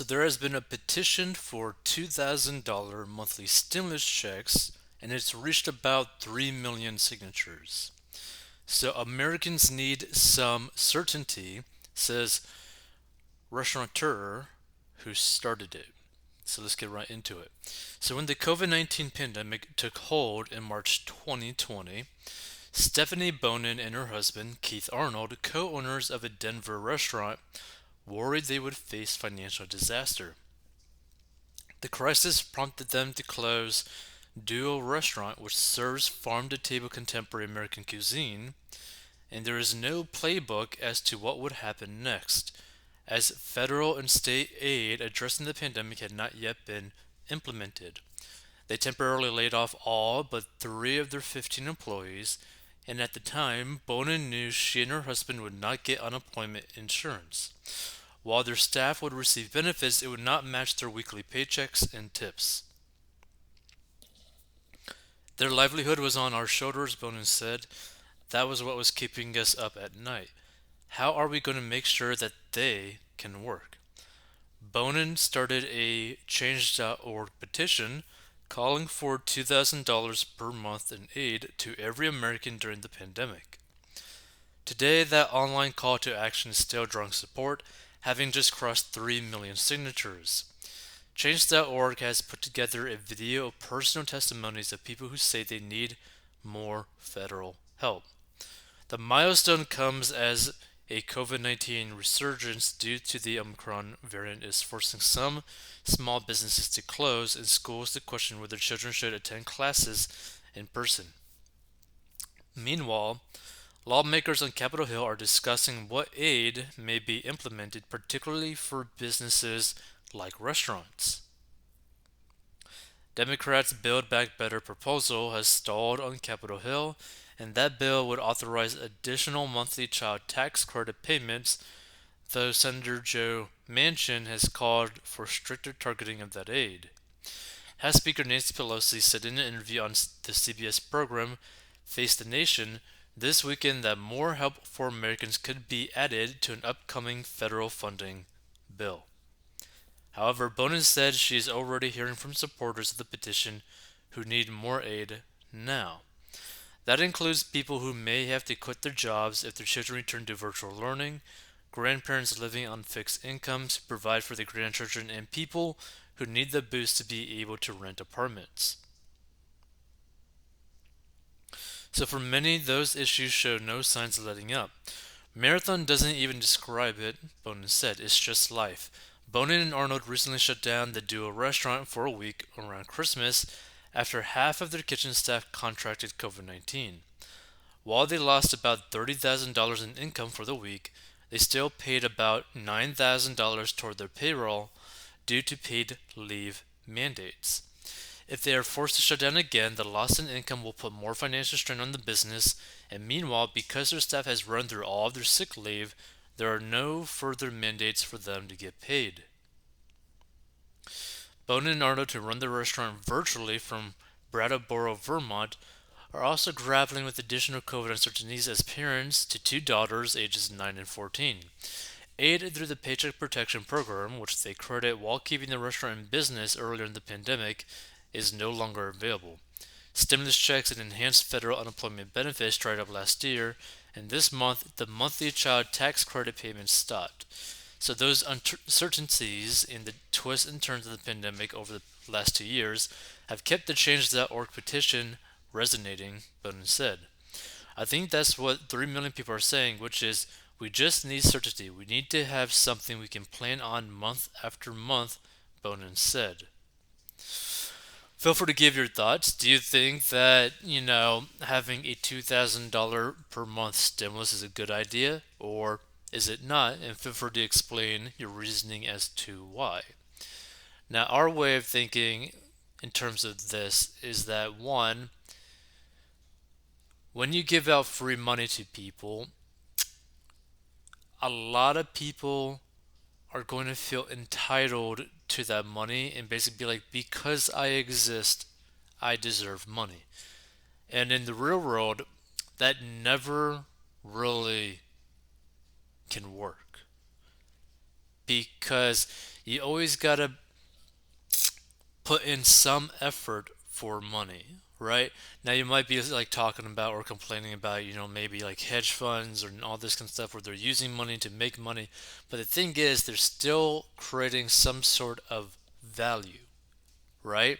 So there has been a petition for $2,000 monthly stimulus checks, and it's reached about 3 million signatures. So Americans need some certainty, says restaurateur who started it. So let's get right into it. So when the COVID-19 pandemic took hold in March 2020, Stephanie Bonin and her husband, Keith Arnold, co-owners of a Denver restaurant, worried they would face financial disaster. The crisis prompted them to close Duo Restaurant, which serves farm to table contemporary American cuisine, and there is no playbook as to what would happen next, as federal and state aid addressing the pandemic had not yet been implemented. They temporarily laid off all but three of their 15 employees, and at the time, Bonin knew she and her husband would not get unemployment insurance. While their staff would receive benefits, it would not match their weekly paychecks and tips. Their livelihood was on our shoulders, Bonin said. That was what was keeping us up at night. How are we going to make sure that they can work? Bonin started a Change.org petition calling for $2,000 per month in aid to every American during the pandemic. Today, that online call to action is still drawing support, having just crossed 3 million signatures. Change.org has put together a video of personal testimonies of people who say they need more federal help. The milestone comes as a COVID-19 resurgence due to the Omicron variant is forcing some small businesses to close and schools to question whether children should attend classes in person. Meanwhile, lawmakers on Capitol Hill are discussing what aid may be implemented, particularly for businesses like restaurants. Democrats' Build Back Better proposal has stalled on Capitol Hill, and that bill would authorize additional monthly child tax credit payments, though Senator Joe Manchin has called for stricter targeting of that aid. House Speaker Nancy Pelosi said in an interview on the CBS program Face the Nation this weekend that more help for Americans could be added to an upcoming federal funding bill. However, Bonin said she is already hearing from supporters of the petition who need more aid now. That includes people who may have to quit their jobs if their children return to virtual learning, grandparents living on fixed incomes to provide for their grandchildren, and people who need the boost to be able to rent apartments. So for many, those issues show no signs of letting up. Marathon doesn't even describe it, Bonin said. It's just life. Bonin and Arnold recently shut down the Duo restaurant for a week around Christmas after half of their kitchen staff contracted COVID-19. While they lost about $30,000 in income for the week, they still paid about $9,000 toward their payroll due to paid leave mandates. If they are forced to shut down again, the loss in income will put more financial strain on the business, and meanwhile, because their staff has run through all of their sick leave, there are no further mandates for them to get paid. Bonin and Arnold, who run the restaurant virtually from Brattleboro, Vermont, are also grappling with additional COVID uncertainties as parents to two daughters ages 9 and 14. Aid through the Paycheck Protection Program, which they credit while keeping the restaurant in business earlier in the pandemic, is no longer available. Stimulus checks and enhanced federal unemployment benefits dried up last year, and this month the monthly child tax credit payments stopped. So those uncertainties in the twists and turns of the pandemic over the last 2 years have kept the Change.org petition resonating, Bonin said. I think that's what 3 million people are saying, which is we just need certainty. We need to have something we can plan on month after month, Bonin said. Feel free to give your thoughts. Do you think that, having a $2,000 per month stimulus is a good idea, or is it not? And feel free to explain your reasoning as to why. Now, our way of thinking in terms of this is that one, when you give out free money to people, a lot of people are going to feel entitled to that money and basically be like, because I exist, I deserve money. And in the real world, that never really can work. Because, You always gotta put in some effort for money, right? Now you might be like talking about or complaining about, maybe like hedge funds or all this kind of stuff where they're using money to make money. But the thing is, they're still creating some sort of value, right?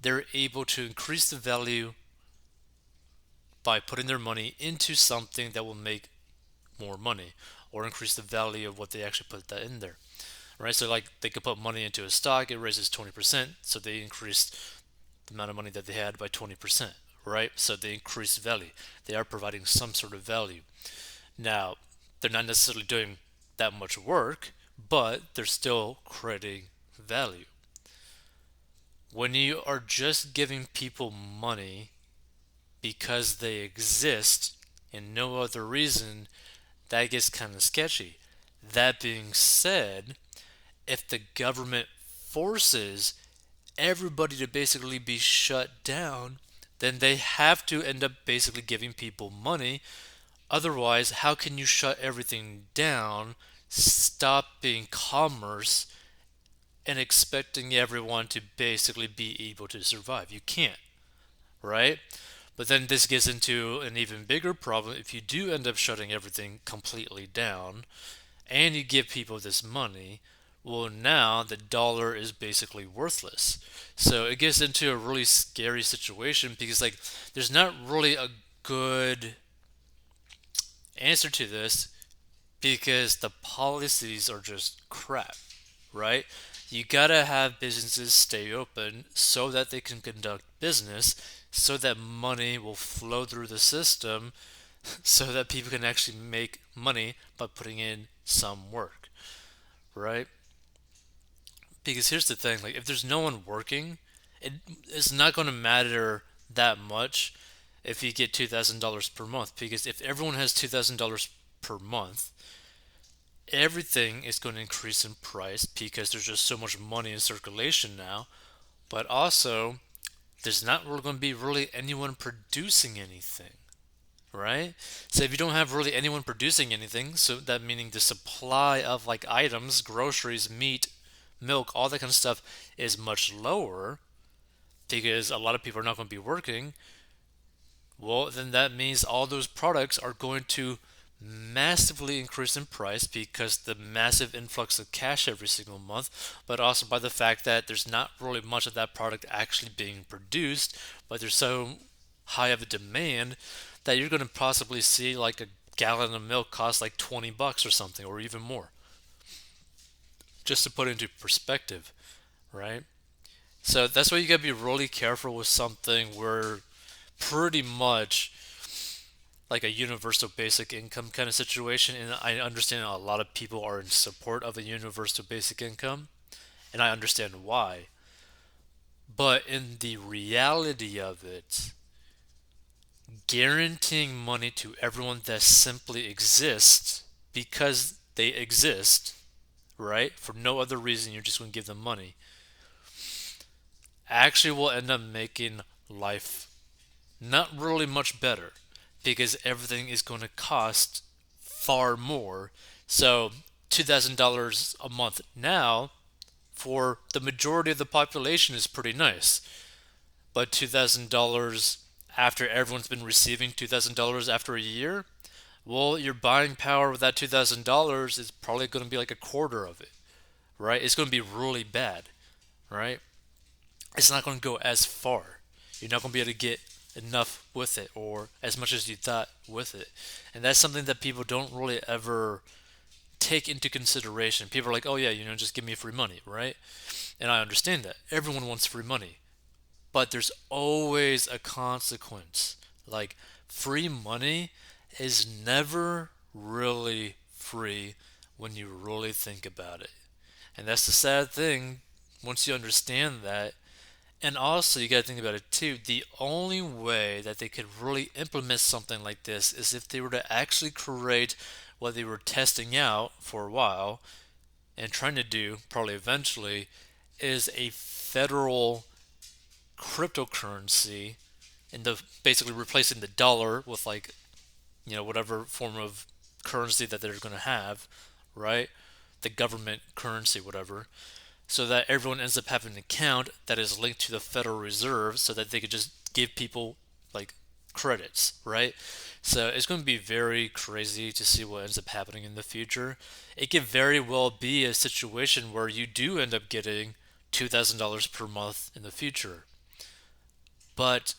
They're able to increase the value by putting their money into something that will make more money or increase the value of what they actually put that in there, right? So like they could put money into a stock, it raises 20%, so they increased the amount of money that they had by 20%, right? So they increase value. They are providing some sort of value. Now, they're not necessarily doing that much work, but they're still creating value. When you are just giving people money because they exist and no other reason, that gets kind of sketchy. That being said, if the government forces everybody to basically be shut down, then they have to end up basically giving people money. Otherwise, how can you shut everything down, stopping commerce, and expecting everyone to basically be able to survive? You can't, right? But then this gets into an even bigger problem if you do end up shutting everything completely down and you give people this money. Well, now the dollar is basically worthless. So it gets into a really scary situation because, like, there's not really a good answer to this because the policies are just crap, right? You gotta have businesses stay open so that they can conduct business, so that money will flow through the system, so that people can actually make money by putting in some work, right? Because here's the thing, like if there's no one working, it's not going to matter that much if you get $2,000 per month. Because if everyone has $2,000 per month, everything is going to increase in price because there's just so much money in circulation now. But also, there's not really going to be really anyone producing anything, right? So if you don't have really anyone producing anything, so that meaning the supply of like items, groceries, meat, milk, all that kind of stuff is much lower because a lot of people are not going to be working. Well, then that means all those products are going to massively increase in price because the massive influx of cash every single month, but also by the fact that there's not really much of that product actually being produced, but there's so high of a demand that you're going to possibly see like a gallon of milk cost like 20 bucks or something or even more. Just to put it into perspective, right? So that's why you got to be really careful with something where pretty much like a universal basic income kind of situation. And I understand a lot of people are in support of a universal basic income, and I understand why. But in the reality of it, guaranteeing money to everyone that simply exists because they exist, right? For no other reason, you're just going to give them money, actually will end up making life not really much better because everything is going to cost far more. So, $2,000 a month now for the majority of the population is pretty nice. But $2,000 after everyone's been receiving $2,000 after a year, well, your buying power with that $2,000 is probably going to be like a quarter of it, right? It's going to be really bad, right? It's not going to go as far. You're not going to be able to get enough with it or as much as you thought with it. And that's something that people don't really ever take into consideration. People are like, oh, yeah, just give me free money, right? And I understand that. Everyone wants free money. But there's always a consequence. Like, free money is never really free when you really think about it. And that's the sad thing once you understand that. And also, you got to think about it too. The only way that they could really implement something like this is if they were to actually create what they were testing out for a while and trying to do, probably eventually, is a federal cryptocurrency and the basically replacing the dollar with like whatever form of currency that they're going to have, right? the government currency, whatever, so that everyone ends up having an account that is linked to the Federal Reserve so that they could just give people like credits, right? So it's going to be very crazy to see what ends up happening in the future. It could very well be a situation where you do end up getting $2,000 per month in the future. But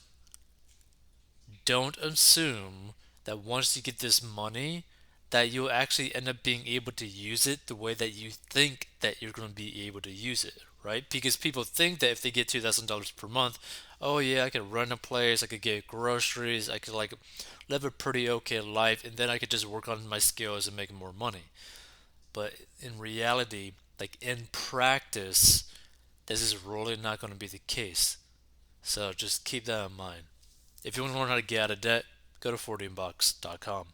don't assume that once you get this money, that you'll actually end up being able to use it the way that you think that you're going to be able to use it, right? Because people think that if they get $2,000 per month, oh yeah, I could run a place, I could get groceries, I could like live a pretty okay life, and then I could just work on my skills and make more money. But in reality, like in practice, this is really not going to be the case. So just keep that in mind. If you want to learn how to get out of debt, go to 14bucks.com.